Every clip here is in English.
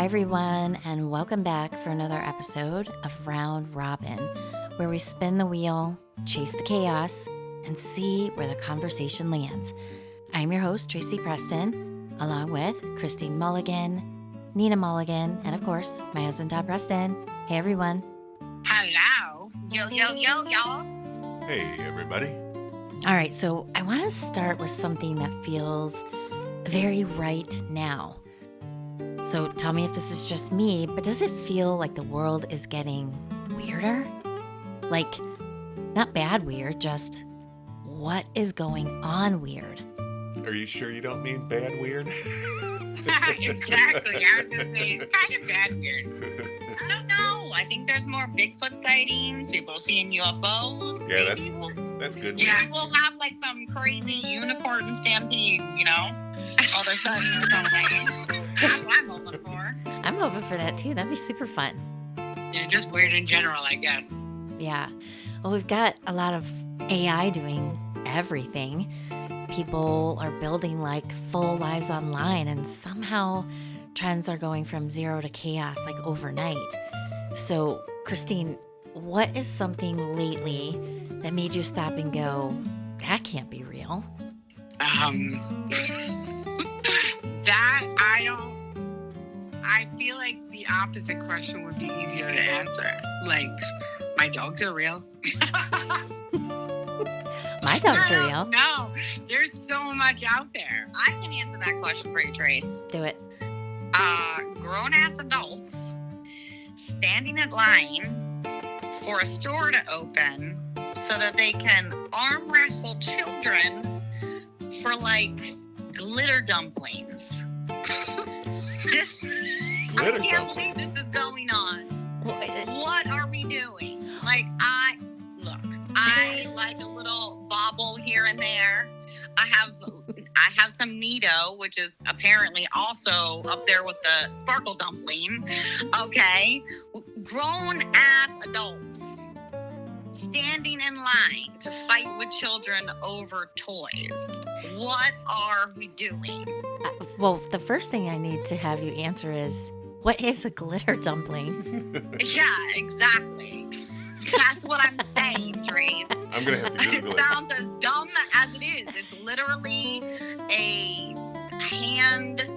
everyone, and welcome back for another episode of Round Robin, where we spin the wheel, chase the chaos, and see where the conversation lands. I'm your host, Tracy Preston, along with Christine Mulligan, Nina Mulligan, and of course, my husband, Todd Preston. Hey, everyone. Hello. Yo, y'all. Hey, everybody. All right, so I want to start with something that feels very right now. So tell me if this is just me, but does it feel like the world is getting weirder? Like, not bad weird, just what is going on weird? Are you sure you don't mean bad weird? Exactly. I was going to say, it's kind of bad weird. I don't know. I think there's more Bigfoot sightings, people seeing UFOs. Yeah, maybe that's good. Yeah, we'll have like some crazy unicorn stampede, all of a sudden or something. That's what I'm hoping for. I'm hoping for that too. That'd be super fun. Yeah, just weird in general, I guess. Yeah. Well, we've got a lot of AI doing everything. People are building like full lives online, and somehow trends are going from zero to chaos like overnight. So, Christine, what is something lately that made you stop and go, that can't be real? I feel like the opposite question would be easier to answer. Like, my dogs are real. My dogs are real. No, there's so much out there. I can answer that question for you, Trace. Do it. Grown-ass adults standing in line for a store to open so that they can arm wrestle children for, like, glitter dumplings. I can't believe this is going on. What are we doing? Like, I like a little bauble here and there. I have some Neato, which is apparently also up there with the sparkle dumpling. Okay. Grown-ass adults standing in line to fight with children over toys. What are we doing? Well, the first thing I need to have you answer is, what is a glitter dumpling? Yeah, exactly. That's what I'm saying, Trace. I'm going to have to Google it. It sounds as dumb as it is. It's literally a hand-held,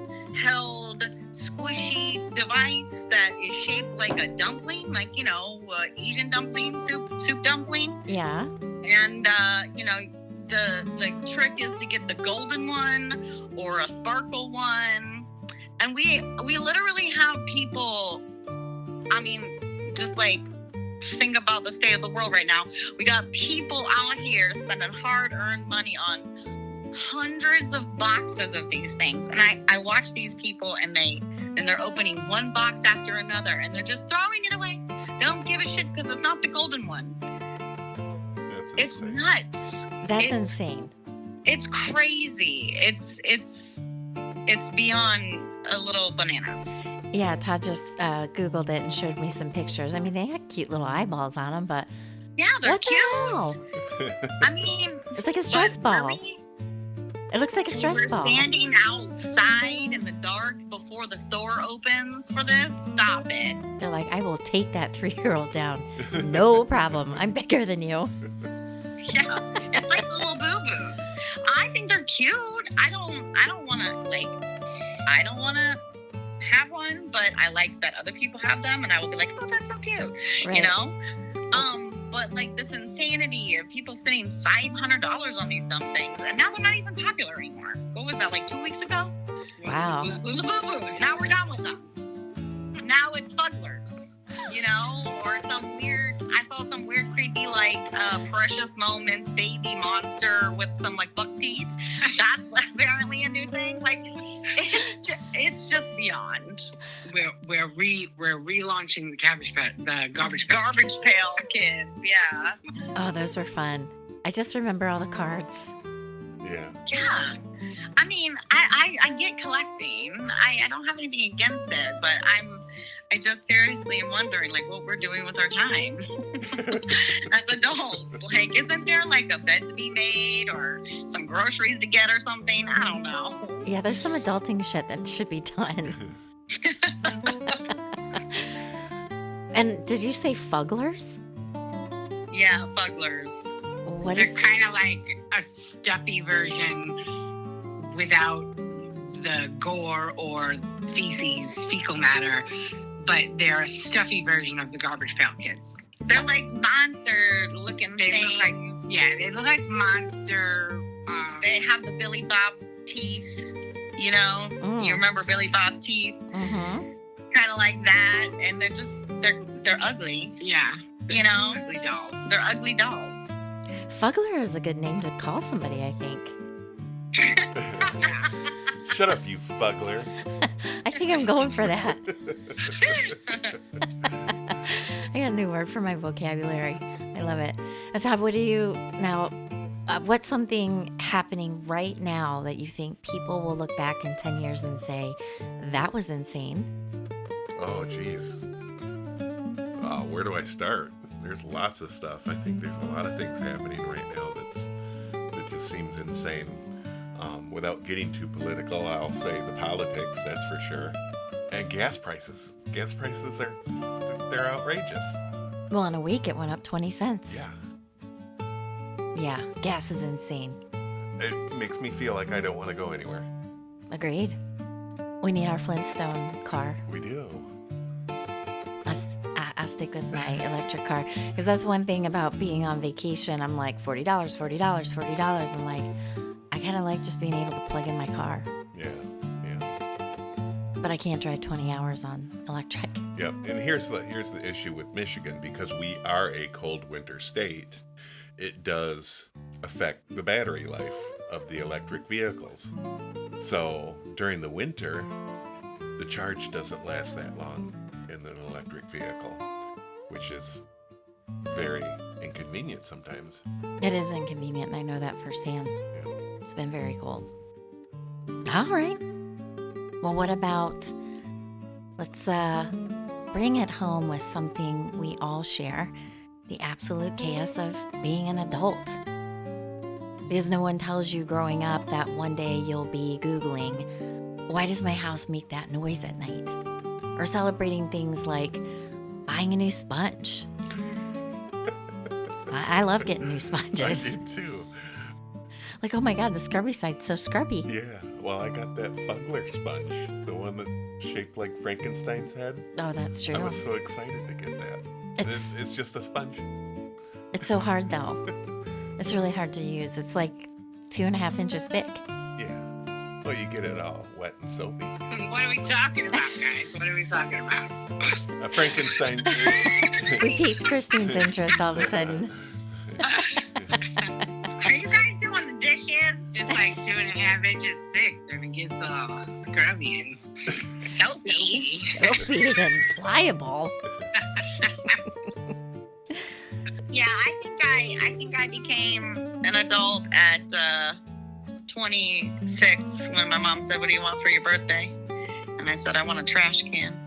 squishy device that is shaped like a dumpling, like, Asian dumpling, soup dumpling. Yeah. And, the trick is to get the golden one or a sparkle one. And we literally have people, just like, think about the state of the world right now. We got people out here spending hard-earned money on hundreds of boxes of these things. And I watch these people and they're opening one box after another and they're just throwing it away. They don't give a shit because it's not the golden one. It's nuts. That's insane. It's crazy. It's beyond a little bananas. Yeah, Todd just Googled it and showed me some pictures. They had cute little eyeballs on them, but yeah, they're cute. It's like a stress ball. It looks like a stress ball. We're standing outside in the dark before the store opens for this. Stop it. They're like, I will take that 3-year-old down. No problem. I'm bigger than you. Yeah, it's like the little boo-boos. I think they're cute. I don't want to have one, but I like that other people have them, and I will be like, oh, that's so cute, right. But like this insanity of people spending $500 on these dumb things, and now they're not even popular anymore. What was that, like 2 weeks ago? Wow. With the boo-boos. Now we're done with them. Now it's Fugglers, or I saw some weird creepy like Precious Moments baby monster with some like buck teeth. That's apparently a new thing. Like, it's just beyond. We're relaunching the garbage pail kids. Yeah. Oh, those were fun. I just remember all the cards. Yeah. Yeah. I get collecting. I don't have anything against it, but I just seriously am wondering, like, what we're doing with our time as adults. Like, isn't there, like, a bed to be made or some groceries to get or something? I don't know. Yeah, there's some adulting shit that should be done. And did you say fugglers? Yeah, fugglers. What They're is? kind of like a stuffy version without the gore or fecal matter, but they're a stuffy version of the Garbage Pail Kids. They're like monster-looking They things. look like, they look like monster. They have the Billy Bob teeth. You know, Mm. you remember Billy Bob teeth? Mm-hmm. Kind of like that, and they're ugly. Yeah, You know, ugly dolls. they're ugly dolls. Fuggler is a good name to call somebody, I think. Yeah. Shut up, you fuggler. I think I'm going for that. I got a new word for my vocabulary. I love it. Todd, what do you now? What's something happening right now that you think people will look back in 10 years and say, that was insane? Oh, geez. Where do I start? There's lots of stuff. I think there's a lot of things happening right now that just seems insane. Without getting too political, I'll say the politics, that's for sure. And gas prices. Gas prices they're outrageous. Well, in a week it went up 20 cents. Yeah. Yeah, gas is insane. It makes me feel like I don't want to go anywhere. Agreed. We need our Flintstone car. We do. I'll stick with my electric car because that's one thing about being on vacation. I'm like $40, $40, $40. I'm like, I kind of like just being able to plug in my car, Yeah. but I can't drive 20 hours on electric. Yep. And here's the issue with Michigan, because we are a cold winter state. It does affect the battery life of the electric vehicles. So during the winter, the charge doesn't last that long in an electric vehicle, which is very inconvenient sometimes. It is inconvenient, and I know that firsthand. Yeah. It's been very cold. All right. Well, what about, let's bring it home with something we all share, the absolute chaos of being an adult. Because no one tells you growing up that one day you'll be Googling, why does my house make that noise at night? Or celebrating things like buying a new sponge. I love getting new I sponges. did too. Like, oh my God, the scrubby side's so scrubby. Yeah. Well, I got that Fuggler sponge, the one that's shaped like Frankenstein's head. Oh, that's true. I was so excited to get that. It's just a sponge. It's so hard though. It's really hard to use. It's like 2.5 inches thick. Yeah. Well, you get it all wet and soapy. What are we talking about, guys? What are we talking about? A Frankenstein. We piqued Christine's interest all of a sudden. Are you guys doing the dishes? It's like 2.5 inches thick, and it gets all scrubby and soapy. Soapy and pliable. Yeah, I think I became an adult at 26 when my mom said, "What do you want for your birthday?" And I said, "I want a trash can."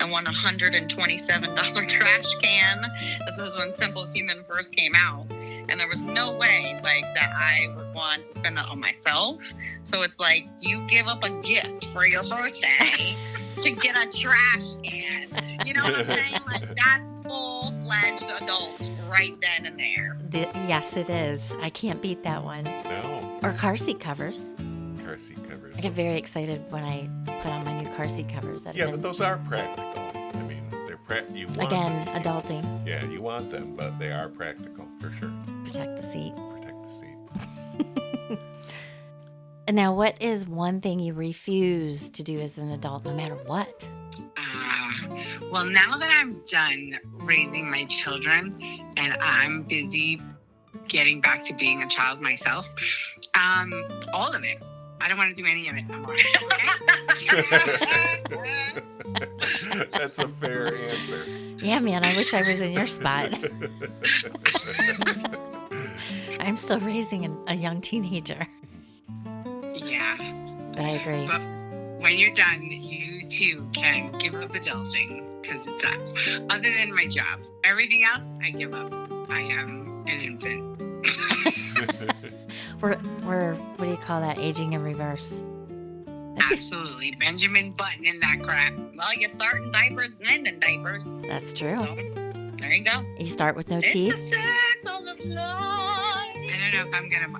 I won a $127 trash can. This was when Simple Human first came out. And there was no way like that I would want to spend that on myself. So it's like you give up a gift for your birthday to get a trash can. You know what I'm saying? Like that's full-fledged adult right then and there. Yes, it is. I can't beat that one. No. Or car seat covers. Car seat covers. I get very excited when I put on my new car seat covers. Yeah, but those are practical. I mean, they're you want Again, them. adulting. Yeah, you want them, but they are practical for sure. Protect the seat. Protect the seat. And now, what is one thing you refuse to do as an adult, no matter what? Well, now that I'm done raising my children and I'm busy getting back to being a child myself, all of it. I don't want to do any of it no more. Okay? That's a fair answer. Yeah, man, I wish I was in your spot. I'm still raising a young teenager. Yeah. But I agree. But when you're done, you too can give up adulting because it sucks. Other than my job, everything else I give up. I am an infant. We're what do you call that? Aging in reverse. Absolutely. Benjamin Button in that crap. Well, you start in diapers and end in diapers. That's true. So, there you go. You start with no It's teeth. a circle of life. I don't know if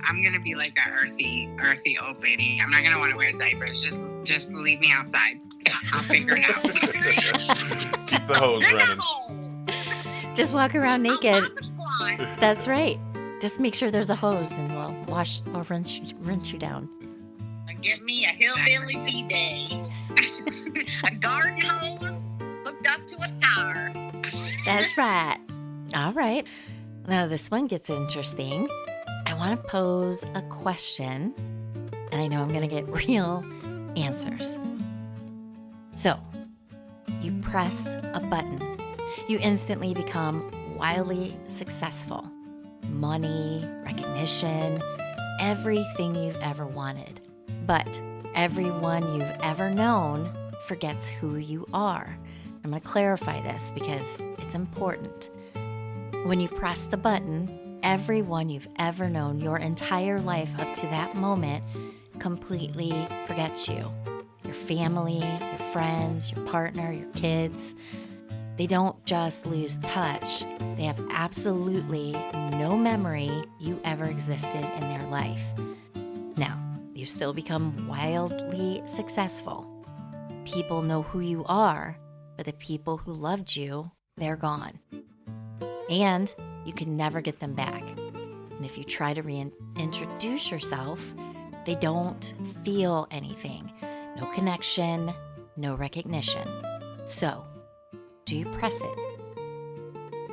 I'm gonna be like a earthy old lady. I'm not gonna want to wear diapers. Just leave me outside. I'll figure it out. Keep the hose running. No. Just walk around I'll naked. pop a squat. That's right. Just make sure there's a hose and we'll wash or rinse you down. Get me a hillbilly bidet. A garden hose hooked up to a tire. That's right. All right. Now this one gets interesting. I want to pose a question, and I know I'm going to get real answers. So, you press a button. You instantly become wildly successful. Money, recognition, everything you've ever wanted. But everyone you've ever known forgets who you are. I'm going to clarify this because it's important. When you press the button, everyone you've ever known your entire life up to that moment completely forgets you. Your family, your friends, your partner, your kids. They don't just lose touch. They have absolutely no memory you ever existed in their life. Now, you still become wildly successful. People know who you are, but the people who loved you, they're gone. And you can never get them back. And if you try to reintroduce yourself, they don't feel anything. No connection, no recognition. So, do you press it?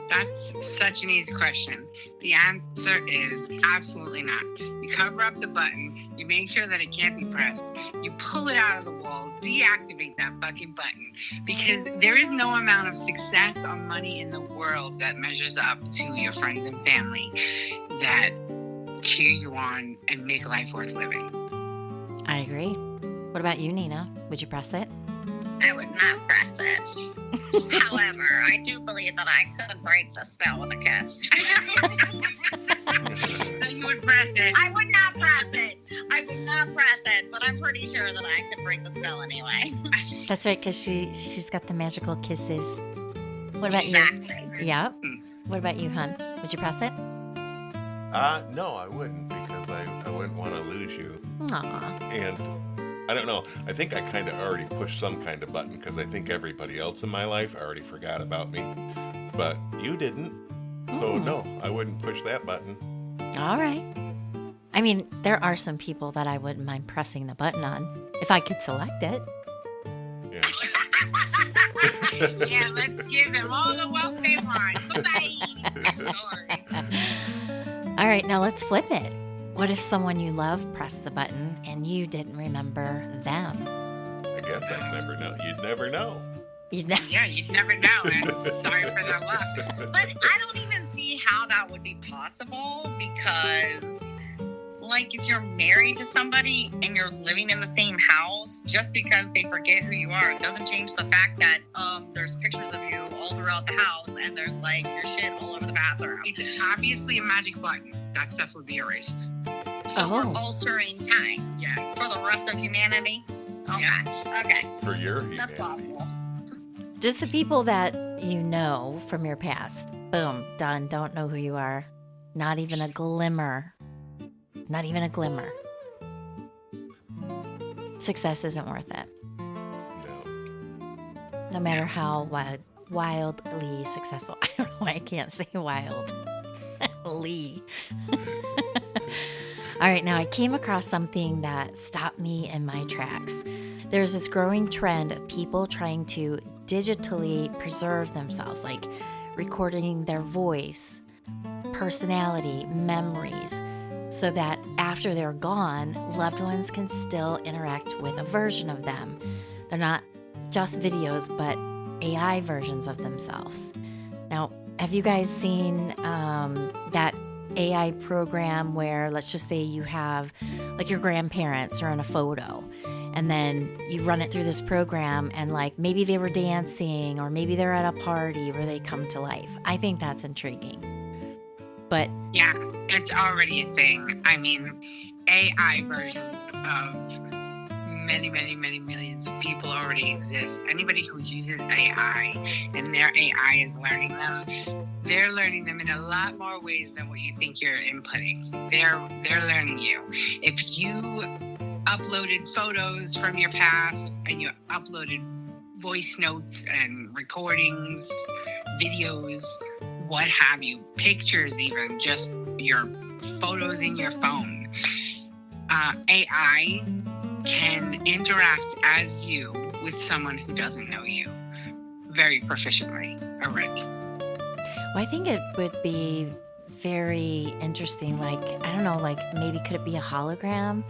That's such an easy question. The answer is absolutely not. You cover up the button, you make sure that it can't be pressed, you pull it out of the wall, deactivate that fucking button, because there is no amount of success or money in the world that measures up to your friends and family that cheer you on and make life worth living. I agree. What about you, Nina? Would you press it? I would not press it. However, I do believe that I could break the spell with a kiss. So you would press it. I would not press it. I would not press it, but I'm pretty sure that I could break the spell anyway. That's right, because she's got the magical kisses. What about Exactly. you? Yeah. What about you, hon? Would you press it? No, I wouldn't, because I wouldn't want to lose you. Aw. And I don't know. I think I kind of already pushed some kind of button because I think everybody else in my life already forgot about me. But you didn't. So no, I wouldn't push that button. All right. I mean, there are some people that I wouldn't mind pressing the button on if I could select it. Yeah. Yeah, let's give them all the wealth they want. Bye. Sorry. All right, now let's flip it. What if someone you love pressed the button and you didn't remember them? I guess I'd never know. You'd never know. You'd ne- Yeah, you'd never know. And sorry for their luck. But I don't even see how that would be possible because, like, if you're married to somebody and you're living in the same house, just because they forget who you are, it doesn't change the fact that there's pictures of you all throughout the house and there's, like, your shit all over the bathroom. It's obviously a magic button. That stuff would be erased. So Oh. we're altering time Yes. for the rest of humanity. Okay. Yeah. Okay. For your That's humanity. possible. Just the people that you know from your past. Boom, done. Don't know who you are. Not even a glimmer. Not even a glimmer. Success isn't worth it. No. No matter how wildly successful. I don't know why I can't say wild. Lee. All right, now I came across something that stopped me in my tracks. There's this growing trend of people trying to digitally preserve themselves, like recording their voice, personality, memories, so that after they're gone, loved ones can still interact with a version of them. They're not just videos, but AI versions of themselves. Now, have you guys seen that AI program where, let's just say you have, like, your grandparents are in a photo, and then you run it through this program, and, like, maybe they were dancing, or maybe they're at a party where they come to life. I think that's intriguing. But Yeah, it's already a thing. I mean, AI versions of many, many, many millions of people already exist. Anybody who uses AI and their AI is learning them, they're learning them in a lot more ways than what you think you're inputting. They're learning you. If you uploaded photos from your past and you uploaded voice notes and recordings, videos, what have you, pictures even, just your photos in your phone, AI can interact as you with someone who doesn't know you very proficiently already. Well, I think it would be very interesting. Like, I don't know, like maybe could it be a hologram?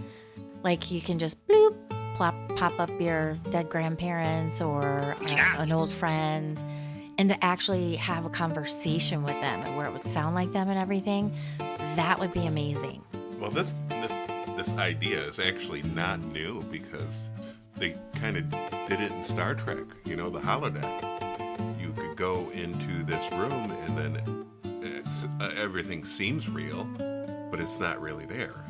Like you can just bloop, pop up your dead grandparents or an old friend, and to actually have a conversation with them and where it would sound like them and everything. That would be amazing. Well, this idea is actually not new because they kind of did it in Star Trek, the holodeck. You could go into this room and then everything seems real, but it's not really there.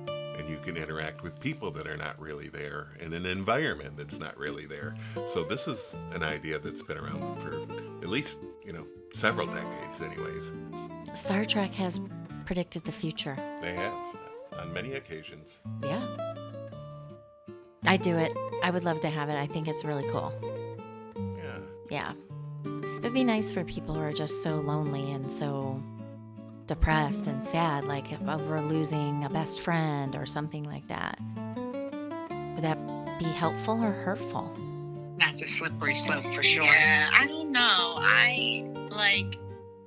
And you can interact with people that are not really there in an environment that's not really there. So this is an idea that's been around for at least, several decades anyways. Star Trek has predicted the future. They have, on many occasions. Yeah. I'd do it. I would love to have it. I think it's really cool. Yeah. It'd be nice for people who are just so lonely and so depressed and sad, like over losing a best friend or something like that. Would that be helpful or hurtful? That's a slippery slope for sure. Yeah, I don't know.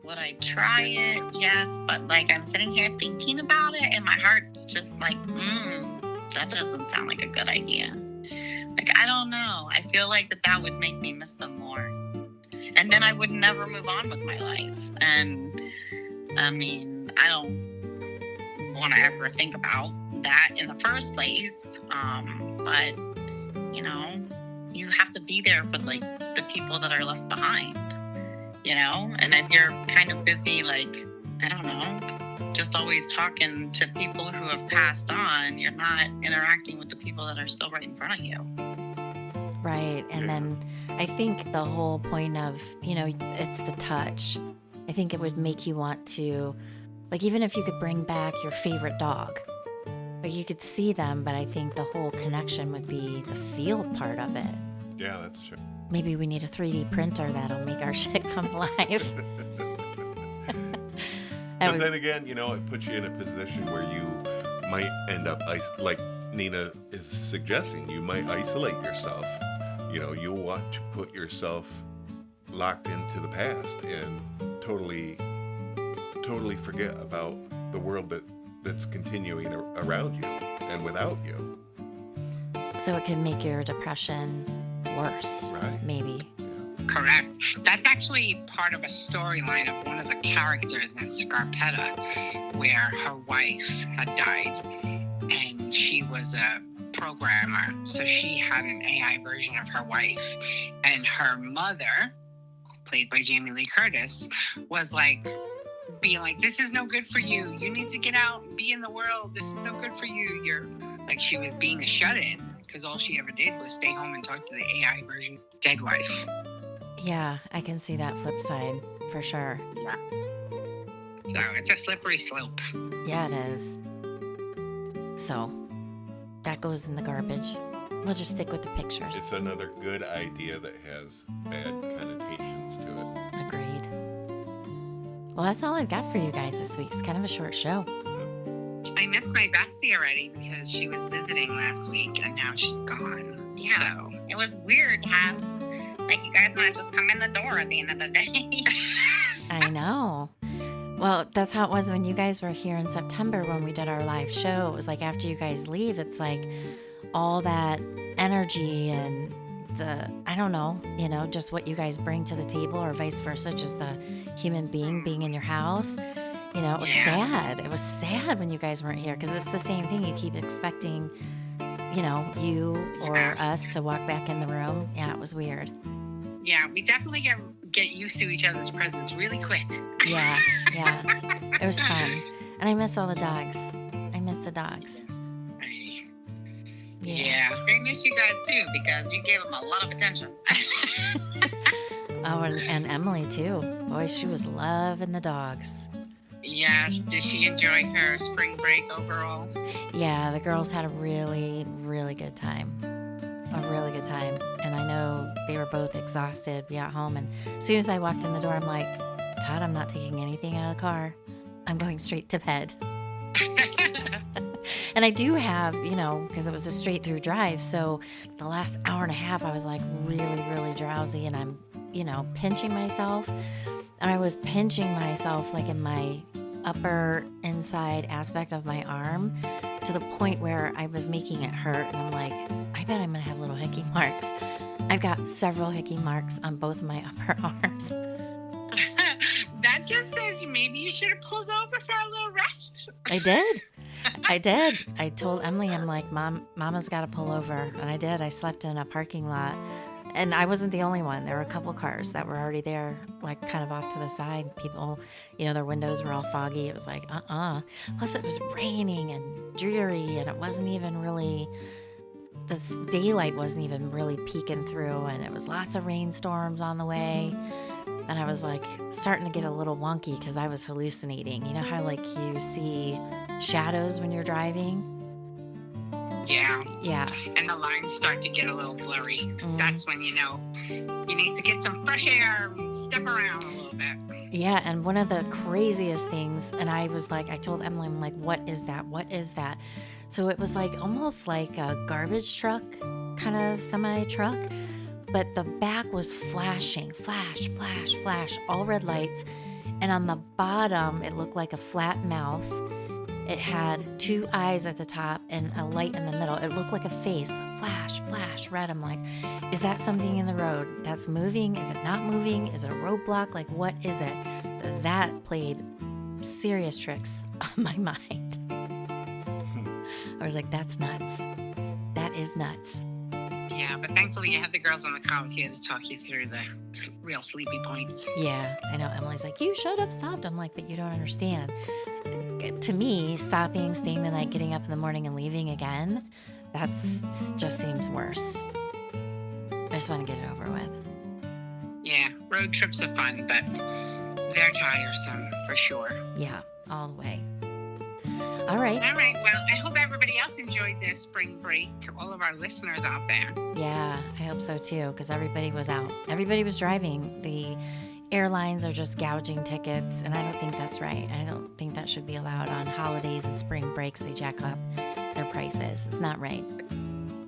Would I try it? Yes, but I'm sitting here thinking about it, and my heart's just like, that doesn't sound like a good idea. I don't know. I feel like that would make me miss them more, and then I would never move on with my life. And I mean, I don't want to ever think about that in the first place. But you have to be there for the people that are left behind. And if you're kind of busy, I don't know, just always talking to people who have passed on, you're not interacting with the people that are still right in front of you. Right. And then I think the whole point of, it's the touch. I think it would make you want to, even if you could bring back your favorite dog, you could see them, but I think the whole connection would be the feel part of it. Yeah, that's true. Maybe we need a 3D printer that'll make our shit come alive. But then again, it puts you in a position where you might end up, like Nina is suggesting, you might isolate yourself. You'll want to put yourself locked into the past and totally forget about the world that's continuing around you and without you. So it can make your depression worse, right? Maybe. Correct. That's actually part of a storyline of one of the characters in Scarpetta, where her wife had died and she was a programmer, so she had an AI version of her wife, and her mother, played by Jamie Lee Curtis, was being like, this is no good for you. You need to get out and be in the world. This is no good for you. You're she was being a shut-in because all she ever did was stay home and talk to the AI version of dead wife. Yeah, I can see that flip side for sure. Yeah. So it's a slippery slope. Yeah, it is. So that goes in the garbage. We'll just stick with the pictures. It's another good idea that has bad connotations to it. Agreed. Well, that's all I've got for you guys this week. It's kind of a short show. I missed my bestie already because she was visiting last week and now she's gone. Yeah. So It was weird to have, you guys not just come in the door at the end of the day. I know. Well, that's how it was when you guys were here in September when we did our live show. It was after you guys leave, it's all that energy and I don't know, just what you guys bring to the table or vice versa, just a human being in your house. It was sad. It was sad when you guys weren't here because it's the same thing. You keep expecting, you or us to walk back in the room. Yeah, it was weird. yeah, we definitely get used to each other's presence really quick. Yeah. It was fun. And I miss all the dogs. I miss the dogs. Yeah. They miss you guys too because you gave them a lot of attention. Oh, and Emily too. Boy, she was loving the dogs. Yeah. Did she enjoy her spring break overall? Yeah, the girls had a really, really good time. A really good time. And I know they were both exhausted. We got home, and as soon as I walked in the door, I'm like, Todd, I'm not taking anything out of the car. I'm going straight to bed. And I do have, because it was a straight through drive. So the last hour and a half, I was like really, really drowsy, and I'm, pinching myself. And I was pinching myself like in my upper inside aspect of my arm to the point where I was making it hurt. And I'm like, I bet I'm going to have little hickey marks. I've got several hickey marks on both of my upper arms. That just says maybe you should have pulled over for a little rest. I did. I told Emily, I'm like, Mama's got to pull over. And I did. I slept in a parking lot. And I wasn't the only one. There were a couple cars that were already there, like kind of off to the side. People, their windows were all foggy. It was like, Plus it was raining and dreary, and it wasn't even really, this daylight wasn't even really peeking through. And it was lots of rainstorms on the way. And I was like starting to get a little wonky because I was hallucinating. You know how like you see shadows when you're driving? Yeah. Yeah. And the lines start to get a little blurry. That's when you know you need to get some fresh air and step around a little bit. Yeah, and one of the craziest things, and I was like, I told Emily, I'm like, what is that? What is that? So it was like almost like a garbage truck, kind of semi-truck, but the back was flashing, flash, flash, flash, all red lights. And on the bottom, it looked like a flat mouth. It had two eyes at the top and a light in the middle. It looked like a face, flash, flash, red. I'm like, is that something in the road that's moving? Is it not moving? Is it a roadblock? Like, what is it? That played serious tricks on my mind. I was like, that's nuts. That is nuts. Yeah, but thankfully you had the girls on the car with you to talk you through the real sleepy points. Yeah, I know. Emily's like, you should have stopped. I'm like, but you don't understand. To me, stopping, staying the night, getting up in the morning and leaving again, that's just seems worse. I just want to get it over with. Yeah, road trips are fun, but they're tiresome for sure. Yeah, all the way. All right. All right, well, I hope everybody else enjoyed their spring break, all of our listeners out there. Yeah, I hope so too, because everybody was out. Everybody was driving. The airlines are just gouging tickets, and I don't think that's right. I don't think that should be allowed on holidays and spring breaks. They jack up their prices. It's not right.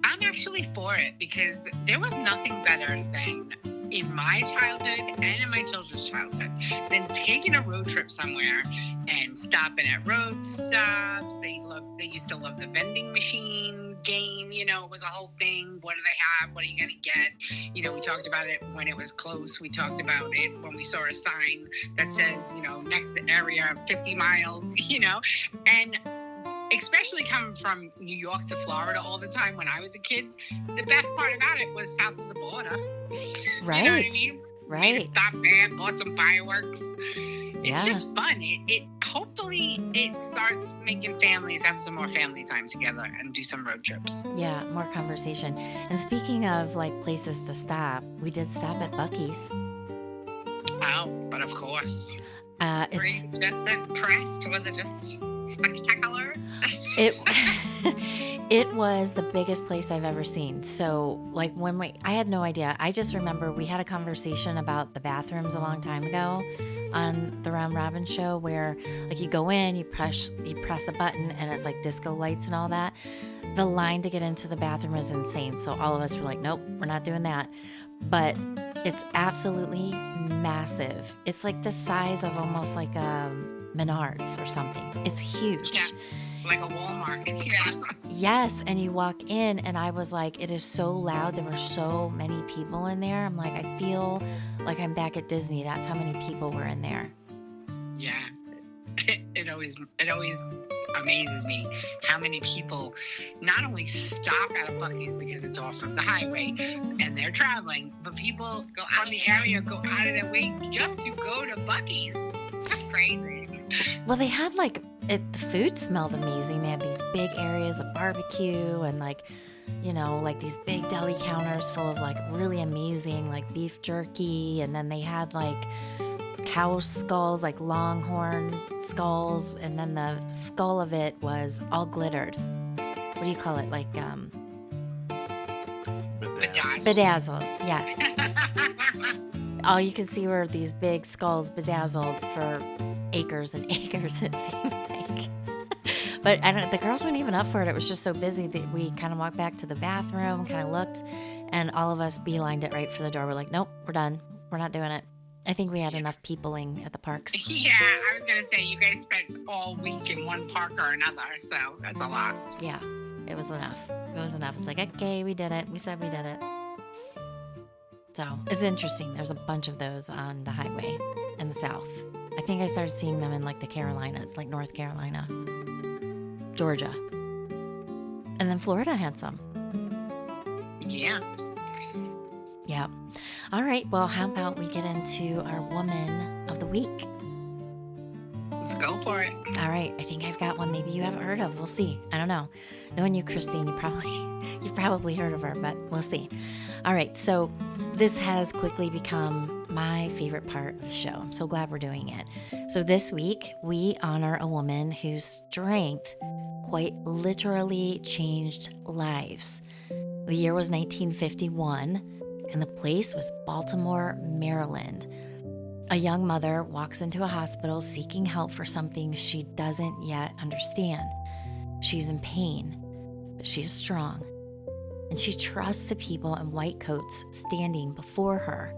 I'm actually for it because there was nothing better than in my childhood and in my children's childhood than taking a road trip somewhere and stopping at road stops. They used to love the vending machine game. It was a whole thing. What do they have? What are you going to get? We talked about it when it was close. We talked about it when we saw a sign that says, next area 50 miles, and especially coming from New York to Florida all the time when I was a kid, the best part about it was south of the border. Right. You know what I mean? Right. We stopped there, bought some fireworks. It's Yeah. just fun. It hopefully it starts making families have some more family time together and do some road trips. Yeah, more conversation. And speaking of like places to stop, we did stop at Buc-ee's. Oh, but of course. Were It's you just impressed? Was it just spectacular? it it was the biggest place I've ever seen. So like I had no idea. I just remember we had a conversation about the bathrooms a long time ago on the Round Robin show where like you go in, you press a button and it's like disco lights and all that. The line to get into the bathroom is insane. So all of us were like, nope, we're not doing that. But it's absolutely massive. It's like the size of almost like a Menards or something. It's huge. Yeah. Like a Walmart. Yeah. Yes, and you walk in and I was like, it is so loud. There were so many people in there. I'm like, I feel like I'm back at Disney. That's how many people were in there. Yeah. It always amazes me how many people not only stop at a Buc-ee's because it's off of the highway and they're traveling, but people go out of the area, go out of their way just to go to Buc-ee's. That's crazy. Well, they had the food smelled amazing. They had these big areas of barbecue and like like these big deli counters full of like really amazing like beef jerky, and then they had like cow skulls, like longhorn skulls, and then the skull of it was all glittered. What do you call it? Like bedazzled. Yes. All you could see were these big skulls bedazzled for acres and acres, it seemed like. But the girls weren't even up for it. It was just so busy that we kind of walked back to the bathroom, kind of looked, and all of us beelined it right for the door. We're like, nope, we're done. We're not doing it. I think we had enough peopling at the parks. Yeah, I was going to say, you guys spent all week in one park or another, so that's a lot. Yeah, it was enough. It's like, okay, we did it. We said we did it. So it's interesting. There's a bunch of those on the highway in the South. I think I started seeing them in like the Carolinas, like North Carolina, Georgia. And then Florida had some. Yeah. Yeah. All right. Well, how about we get into our Woman of the Week? Let's go for it. All right. I think I've got one maybe you haven't heard of. We'll see. I don't know. Knowing you, Christine, you've probably heard of her, but we'll see. All right. So this has quickly become my favorite part of the show. I'm so glad we're doing it. So this week, we honor a woman whose strength quite literally changed lives. The year was 1951, and the place was Baltimore, Maryland. A young mother walks into a hospital seeking help for something she doesn't yet understand. She's in pain, but she's strong, and she trusts the people in white coats standing before her.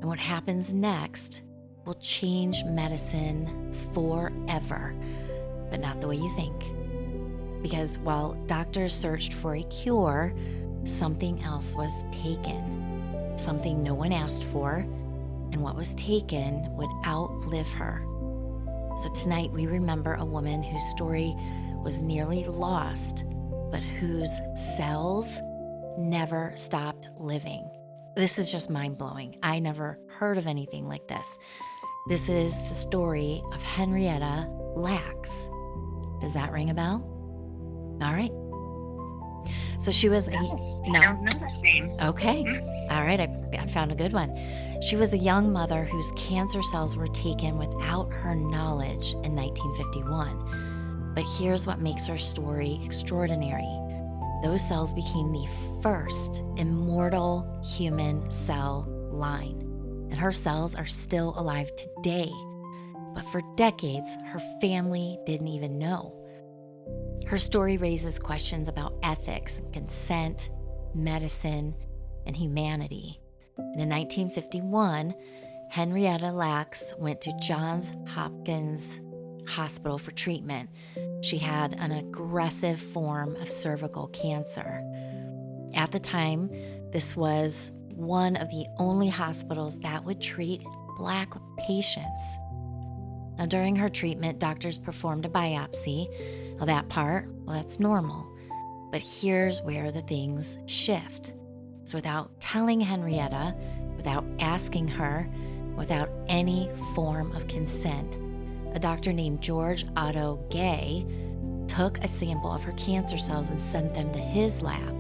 And what happens next will change medicine forever, but not the way you think. Because while doctors searched for a cure, something else was taken, something no one asked for, and what was taken would outlive her. So tonight we remember a woman whose story was nearly lost, but whose cells never stopped living. This is just mind-blowing. I never heard of anything like this. This is the story of Henrietta Lacks. Does that ring a bell? All right. So she was I don't know that name. Okay. All right. I found a good one. She was a young mother whose cancer cells were taken without her knowledge in 1951. But here's what makes her story extraordinary. Those cells became the first immortal human cell line. And her cells are still alive today. But for decades, her family didn't even know. Her story raises questions about ethics, consent, medicine, and humanity. And in 1951, Henrietta Lacks went to Johns Hopkins Hospital for treatment. She had an aggressive form of cervical cancer. At the time, this was one of the only hospitals that would treat Black patients. Now, during her treatment, doctors performed a biopsy. Well, that part, that's normal. But here's where the things shift. So without telling Henrietta, without asking her, without any form of consent, a doctor named George Otto Gay took a sample of her cancer cells and sent them to his lab.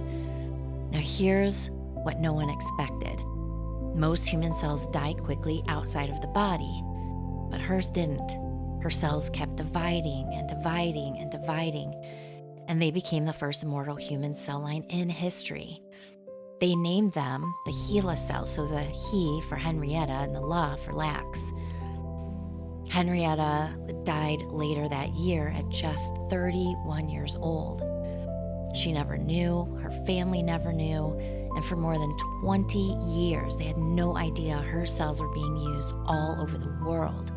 Now here's what no one expected. Most human cells die quickly outside of the body, but hers didn't. Her cells kept dividing and dividing and dividing, and they became the first immortal human cell line in history. They named them the HeLa cells, so the he for Henrietta and the La for Lacks. Henrietta died later that year at just 31 years old. She never knew, her family never knew, and for more than 20 years, they had no idea her cells were being used all over the world.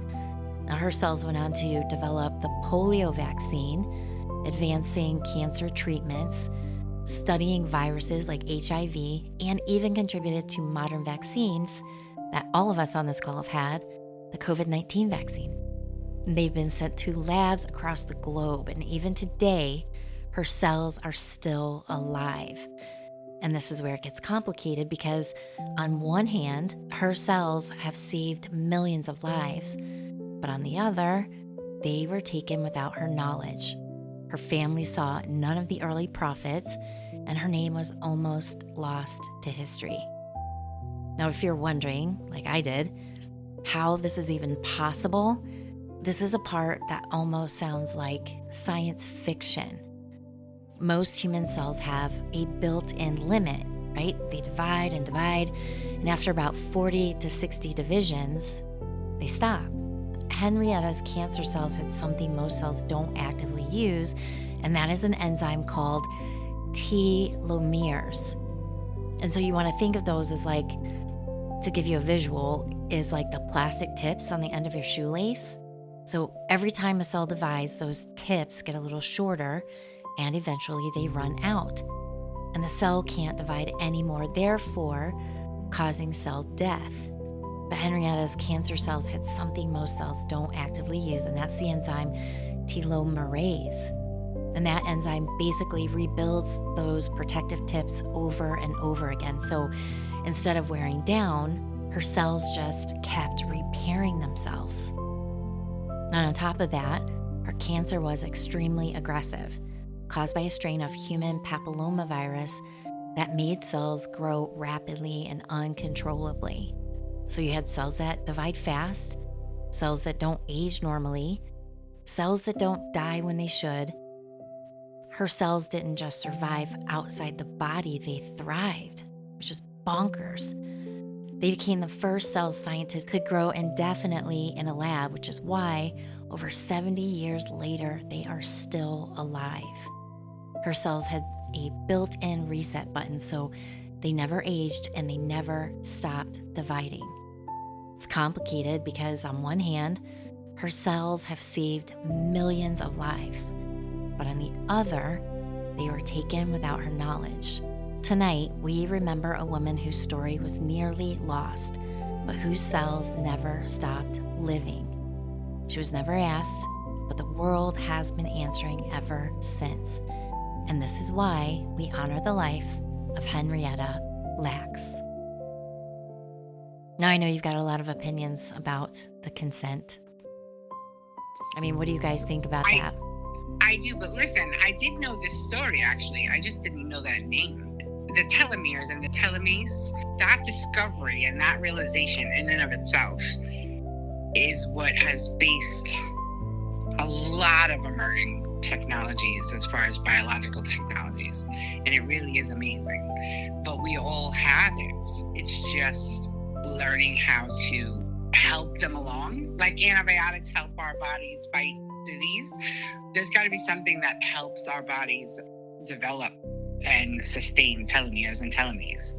Now, her cells went on to develop the polio vaccine, advancing cancer treatments, studying viruses like HIV, and even contributed to modern vaccines that all of us on this call have had, the COVID-19 vaccine. And they've been sent to labs across the globe, and even today, her cells are still alive. And this is where it gets complicated because on one hand, her cells have saved millions of lives, but on the other, they were taken without her knowledge. Her family saw none of the early profits, and her name was almost lost to history. Now, if you're wondering, like I did, how this is even possible, this is a part that almost sounds like science fiction. Most human cells have a built-in limit, right? They divide and divide, and after about 40 to 60 divisions, they stop. Henrietta's cancer cells had something most cells don't actively use, and that is an enzyme called telomeres. And so you want to think of those as like, to give you a visual, is like the plastic tips on the end of your shoelace. So every time a cell divides, those tips get a little shorter, and eventually they run out. And the cell can't divide anymore, therefore causing cell death. But Henrietta's cancer cells had something most cells don't actively use, and that's the enzyme telomerase. And that enzyme basically rebuilds those protective tips over and over again. So instead of wearing down, her cells just kept repairing themselves. And on top of that, her cancer was extremely aggressive, caused by a strain of human papillomavirus that made cells grow rapidly and uncontrollably. So you had cells that divide fast, cells that don't age normally, cells that don't die when they should. Her cells didn't just survive outside the body, they thrived, which is bonkers. They became the first cells scientists could grow indefinitely in a lab, which is why over 70 years later, they are still alive. Her cells had a built-in reset button, so they never aged and they never stopped dividing. It's complicated because on one hand, her cells have saved millions of lives, but on the other, they were taken without her knowledge. Tonight, we remember a woman whose story was nearly lost, but whose cells never stopped living. She was never asked, but the world has been answering ever since. And this is why we honor the life of Henrietta Lacks. Now, I know you've got a lot of opinions about the consent. I mean, what do you guys think about that? I do, but listen, I did know this story, actually. I just didn't know that name. The telomeres and the telomeres, that discovery and that realization in and of itself is what has based a lot of emerging technologies as far as biological technologies. And it really is amazing. But we all have it. It's just learning how to help them along. Like antibiotics help our bodies fight disease. There's got to be something that helps our bodies develop and sustain telomeres and telomeres.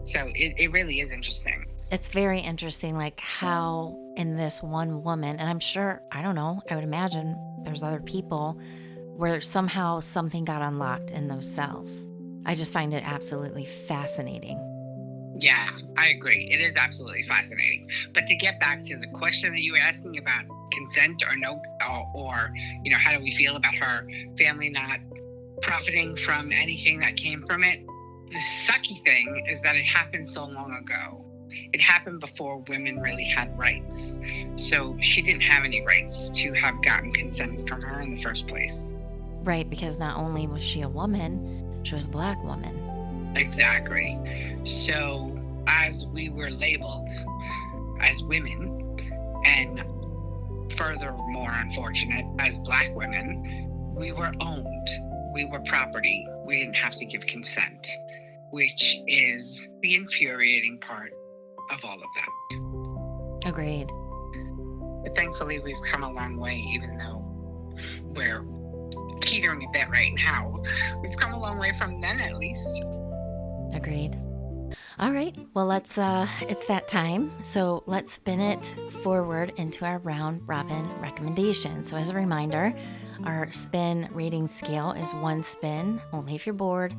So it really is interesting. It's very interesting, like how in this one woman, and I'm sure, I don't know, I would imagine there's other people where somehow something got unlocked in those cells. I just find it absolutely fascinating. Yeah, I agree. It is absolutely fascinating. But to get back to the question that you were asking about consent or no, or you know, how do we feel about her family not profiting from anything that came from it? The sucky thing is that it happened so long ago. It happened before women really had rights. So she didn't have any rights to have gotten consent from her in the first place. Right, because not only was she a woman, she was a Black woman. Exactly. So as we were labeled as women, and furthermore unfortunate, as Black women, we were owned. We were property. We didn't have to give consent, which is the infuriating part of all of that. Agreed. But thankfully, we've come a long way, even though we're teetering a bit right now. We've come a long way from then, at least. Agreed. All right, well, it's that time. So let's spin it forward into our round robin recommendation. So as a reminder, our spin rating scale is 1 spin, only if you're bored,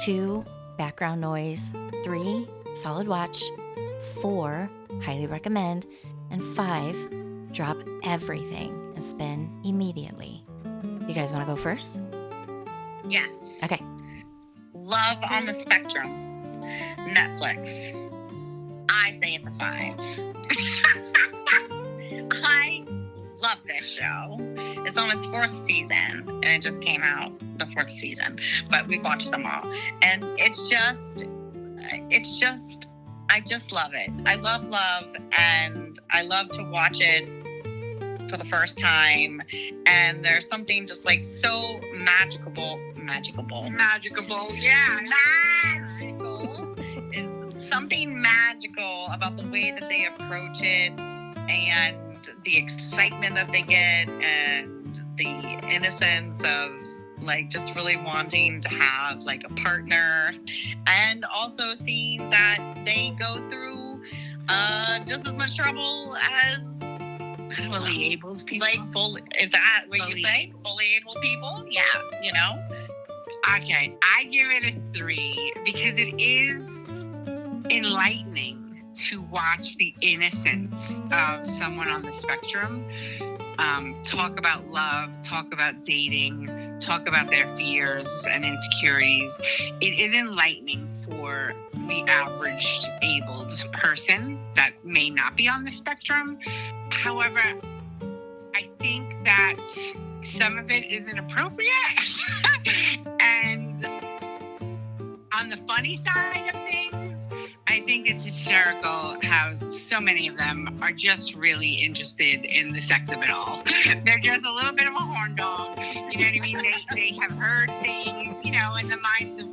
2, background noise, 3, solid watch, 4, highly recommend, and 5, drop everything and spin immediately. You guys want to go first? Yes. Okay. Love on the Spectrum. Netflix. I say it's a 5. I love this show. It's on its 4th season and it just came out the 4th season, but we've watched them all. And it's just, I just love it. I love love, and I love to watch it for the first time. And there's something just like so magical, yeah. magical is something magical about the way that they approach it, and the excitement that they get, and the innocence of like just really wanting to have like a partner, and also seeing that they go through just as much trouble as Fully able people. like is that what Fully- you say? Fully able people? Yeah, you know? Okay, I give it a 3 because it is enlightening to watch the innocence of someone on the spectrum. Talk about love, talk about dating, talk about their fears and insecurities. It is enlightening for the average abled person that may not be on the spectrum. However, I think that some of it is inappropriate. And on the funny side of things, I think it's hysterical how so many of them are just really interested in the sex of it all. They're just a little bit of a horn dog. You know what I mean? They have heard things, you know, in the minds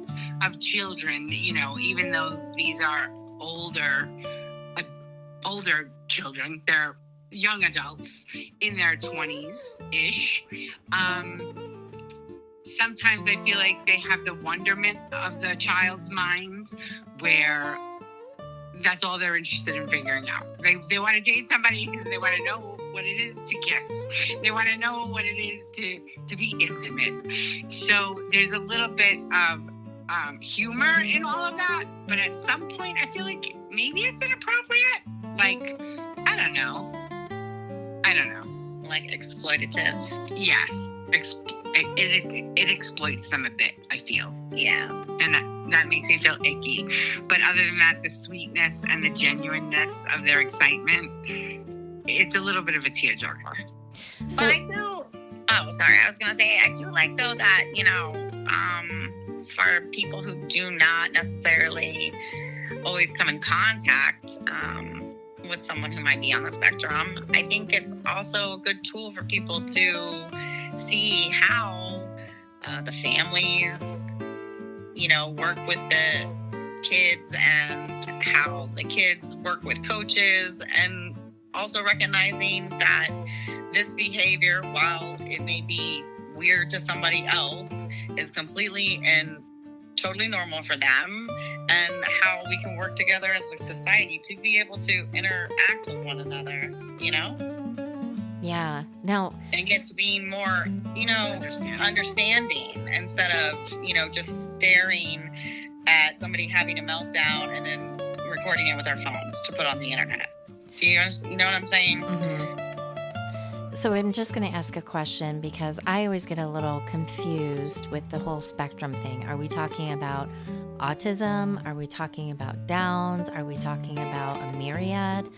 of children, you know, even though these are older children, they're young adults in their 20s-ish. Sometimes I feel like they have the wonderment of the child's minds where that's all they're interested in figuring out. They want to date somebody because they want to know what it is to kiss. They want to know what it is to be intimate. So there's a little bit of humor in all of that. But at some point, I feel like maybe it's inappropriate. Like, I don't know. Like exploitative. Yes. It exploits them a bit, I feel. Yeah. And that makes me feel icky. But other than that, the sweetness and the genuineness of their excitement, it's a little bit of a tearjerker. So, But I do. Oh, sorry. I was gonna say I do like though that, you know, for people who do not necessarily always come in contact with someone who might be on the spectrum, I think it's also a good tool for people to see how the families, you know, work with the kids, and how the kids work with coaches, and also recognizing that this behavior, while it may be weird to somebody else, is completely and totally normal for them, and how we can work together as a society to be able to interact with one another, you know, yeah. Now, and get to being more, you know, understanding instead of, you know, just staring at somebody having a meltdown and then recording it with our phones to put on the internet. Do you know what I'm saying? so I'm just going to ask a question because I always get a little confused with the whole spectrum thing. Are we talking about autism? Are we talking about Downs? Are we talking about a myriad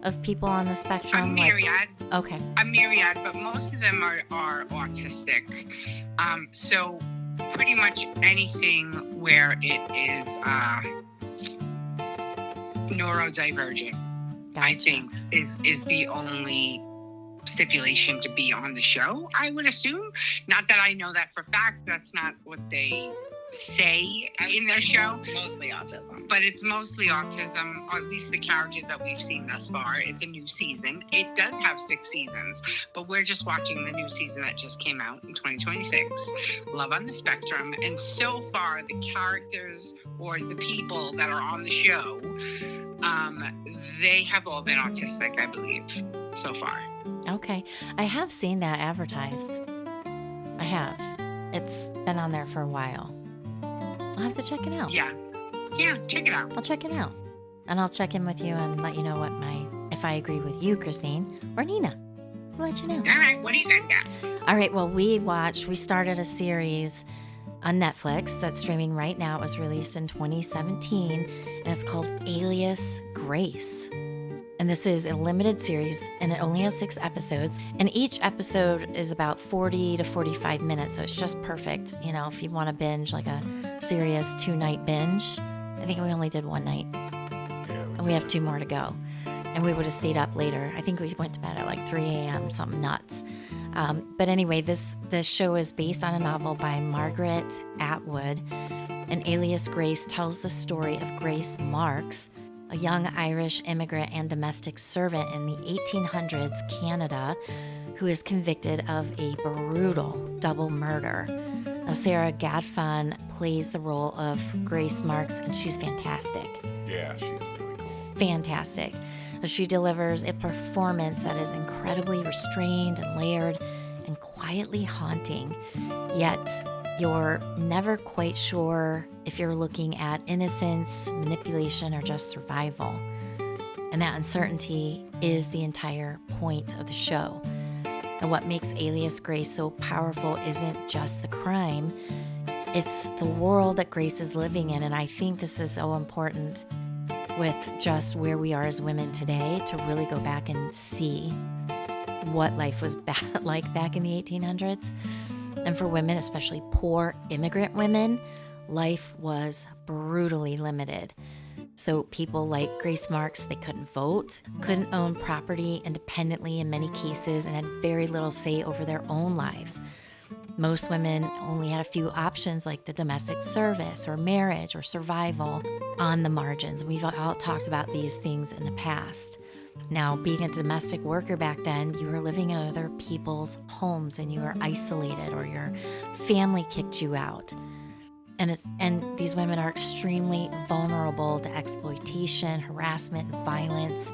of people on the spectrum? A myriad. Okay. A myriad, but most of them are autistic. So pretty much anything where it is neurodivergent, I Gotcha. think, is the only stipulation to be on the show, I would assume. Not that I know that for fact. That's not what they say in their show. Mostly autism. But it's mostly autism, or at least the characters that we've seen thus far. It's a new season. It does have 6 seasons, but we're just watching the new season that just came out in 2026, Love on the Spectrum. And so far, the characters or the people that are on the show, they have all been autistic, I believe, so far. Okay. I have seen that advertised. I have. It's been on there for a while. I'll have to check it out. Yeah, check it out. I'll check it out. And I'll check in with you and let you know if I agree with you, Christine, or Nina. I'll let you know. All right, what do you guys got? All right, well, we started a series on Netflix that's streaming right now. It was released in 2017, and it's called Alias Grace. And And this is a limited series, and it only has 6 episodes. And each episode is about 40 to 45 minutes, so it's just perfect. You know, if you want to binge like a serious 2-night binge. I think we only did 1 night, and we have 2 more to go. And we would have stayed up later. I think we went to bed at like 3 a.m., something nuts. But anyway, this show is based on a novel by Margaret Atwood. And Alias Grace tells the story of Grace Marks, a young Irish immigrant and domestic servant in the 1800s Canada, who is convicted of a brutal double murder. Now, Sarah Gadfon plays the role of Grace Marks, and she's fantastic. Yeah, she's really cool. Fantastic. She delivers a performance that is incredibly restrained and layered and quietly haunting, yet you're never quite sure if you're looking at innocence, manipulation, or just survival. And that uncertainty is the entire point of the show. And what makes Alias Grace so powerful isn't just the crime, it's the world that Grace is living in. And I think this is so important with just where we are as women today to really go back and see what life was like back in the 1800s. And for women, especially poor immigrant women, life was brutally limited. So people like Grace Marks, they couldn't vote, couldn't own property independently in many cases, and had very little say over their own lives. Most women only had a few options like the domestic service or marriage or survival on the margins. We've all talked about these things in the past. Now, being a domestic worker back then, you were living in other people's homes and you were isolated, or your family kicked you out. And these women are extremely vulnerable to exploitation, harassment, and violence.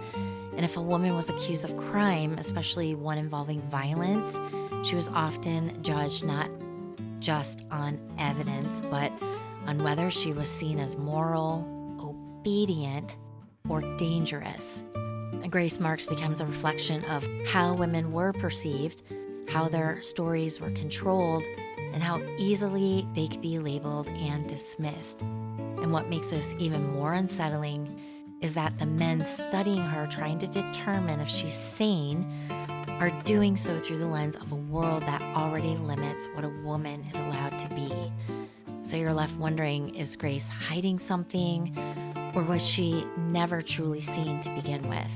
And if a woman was accused of crime, especially one involving violence, she was often judged not just on evidence, but on whether she was seen as moral, obedient, or dangerous. And Grace Marks becomes a reflection of how women were perceived, how their stories were controlled, and how easily they could be labeled and dismissed. And what makes this even more unsettling is that the men studying her, trying to determine if she's sane, are doing so through the lens of a world that already limits what a woman is allowed to be. So you're left wondering, is Grace hiding something, or was she never truly seen to begin with?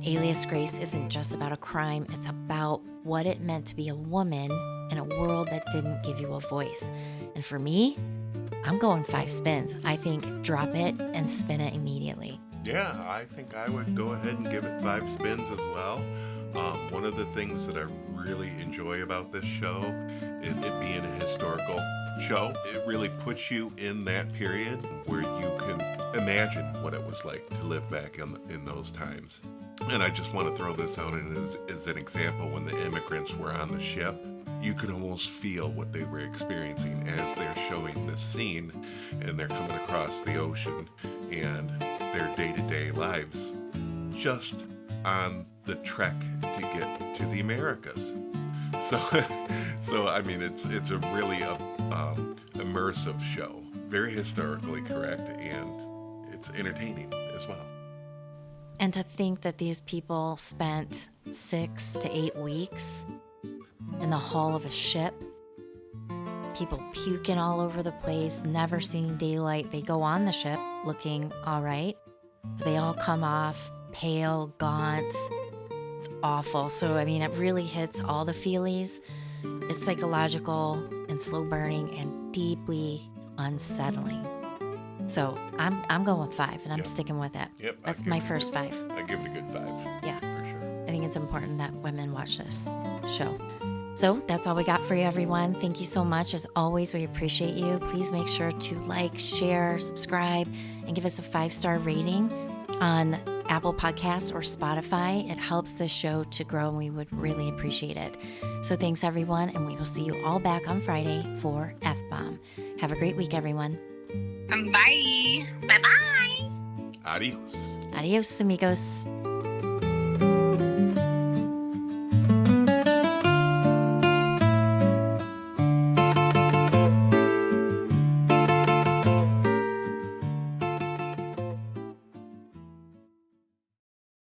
Alias Grace isn't just about a crime, it's about what it meant to be a woman in a world that didn't give you a voice. And for me, I'm going 5 spins. I think drop it and spin it immediately. Yeah, I think I would go ahead and give it 5 spins as well. One of the things that I really enjoy about this show is it being a historical show. It really puts you in that period where you can imagine what it was like to live back in those times. And I just want to throw this out as an example. When the immigrants were on the ship, you could almost feel what they were experiencing as they're showing this scene, and they're coming across the ocean and their day-to-day lives just on the trek to get to the Americas. So I mean, it's a really immersive show, very historically correct, and it's entertaining as well. And to think that these people spent 6 to 8 weeks in the hull of a ship, people puking all over the place, never seeing daylight. They go on the ship looking all right, but they all come off pale, gaunt. It's awful. So, I mean, it really hits all the feelies. It's psychological and slow burning and deeply unsettling. So I'm going with 5, and I'm sticking with it. Yep. That's my first 5. I give it a good 5. Yeah. For sure. I think it's important that women watch this show. So that's all we got for you, everyone. Thank you so much. As always, we appreciate you. Please make sure to like, share, subscribe, and give us a 5-star rating on Apple Podcasts or Spotify. It helps the show to grow, and we would really appreciate it. So thanks, everyone, and we will see you all back on Friday for F-Bomb. Have a great week, everyone. Bye. Bye-bye. Adios. Adios, amigos.